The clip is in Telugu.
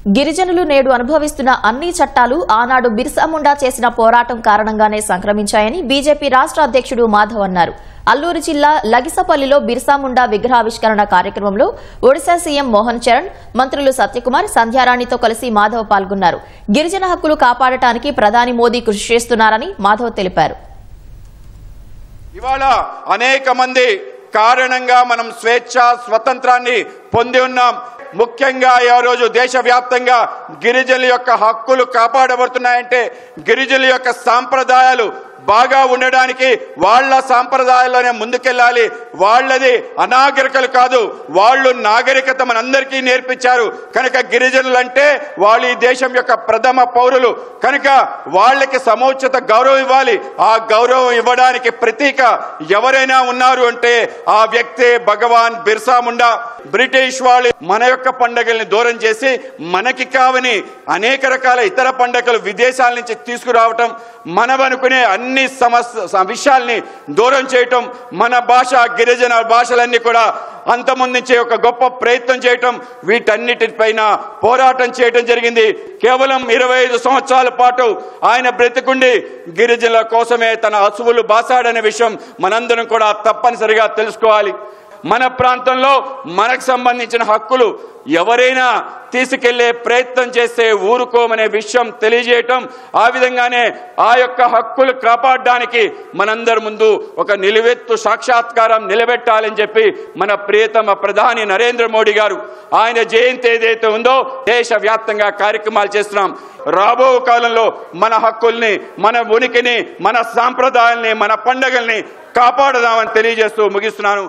గిరిజనులు నేడు అనుభవిస్తున్న అన్ని చట్టాలు ఆనాడు బిర్సా ముండా చేసిన పోరాటం కారణంగానే సంక్రమించాయని బీజేపీ రాష్ట్ర అధ్యక్షుడు మాధవ్ అన్నారు. అల్లూరు జిల్లా లగిసపల్లిలో బిర్సా ముండా విగ్రహావిష్కరణ కార్యక్రమంలో ఒడిశా సీఎం మోహన్ చరణ్, మంత్రులు సత్యకుమార్, సంధ్యారాణితో కలిసి మాధవ్ పాల్గొన్నారు. గిరిజన హక్కులు కాపాడటానికి ప్రధాని మోదీ కృషి చేస్తున్నారని మాధవ్ తెలిపారు. ఇవాళ అనేక మంది కారణంగా మనం స్వేచ్ఛ స్వతంత్రాన్ని పొంది ఉన్నాం. ముఖ్యంగా ఈ రోజు దేశవ్యాప్తంగా గిరిజనుల యొక్క హక్కులు కాపాడబడుతున్నాయంటే గిరిజనుల యొక్క సాంప్రదాయాలు బాగా ఉండడానికి వాళ్ళ సాంప్రదాయాల్లోనే ముందుకెళ్ళాలి. వాళ్ళది అనాగరికలు కాదు, వాళ్ళు నాగరికత మనందరికీ నేర్పించారు. కనుక గిరిజనులంటే వాళ్ళు ఈ దేశం యొక్క ప్రథమ పౌరులు. కనుక వాళ్ళకి సముచిత గౌరవం ఇవ్వాలి. ఆ గౌరవం ఇవ్వడానికి ప్రతీక ఎవరైనా ఉన్నారు అంటే ఆ వ్యక్తే భగవాన్ బిర్సా ముండా. బ్రిటిష్ వాళ్ళు మన యొక్క పండుగల్ని దూరం చేసి మనకి కావని అనేక రకాల ఇతర పండుగలు విదేశాల నుంచి తీసుకురావటం, మనమనుకునే అన్ని విషయాల్ని దూరం చేయటం, మన భాష గిరిజన భాషలన్నీ కూడా అంతమొందించే ఒక గొప్ప ప్రయత్నం చేయటం, వీటన్నిటిపైన పోరాటం చేయటం జరిగింది. కేవలం 25 సంవత్సరాల పాటు ఆయన బ్రతికుండి గిరిజనుల కోసమే తన అసువులు బాసాడనే విషయం మనందరం కూడా తప్పనిసరిగా తెలుసుకోవాలి. మన ప్రాంతంలో మనకు సంబంధించిన హక్కులు ఎవరైనా తీసుకెళ్లే ప్రయత్నం చేస్తే ఊరుకోమనే విషయం తెలియజేయటం, ఆ విధంగానే ఆ యొక్క హక్కులు కాపాడడానికి మనందరి ముందు ఒక నిలువెత్తు సాక్షాత్కారం నిలబెట్టాలని చెప్పి మన ప్రియతమ ప్రధాని నరేంద్ర మోడీ గారు ఆయన జయంతి ఏదైతే ఉందో దేశవ్యాప్తంగా కార్యక్రమాలు చేస్తున్నాం. రాబో కాలంలో మన హక్కుల్ని, మన ఉనికిని, మన సాంప్రదాయాల్ని, మన పండుగల్ని కాపాడదామని తెలియజేస్తూ ముగిస్తున్నాను.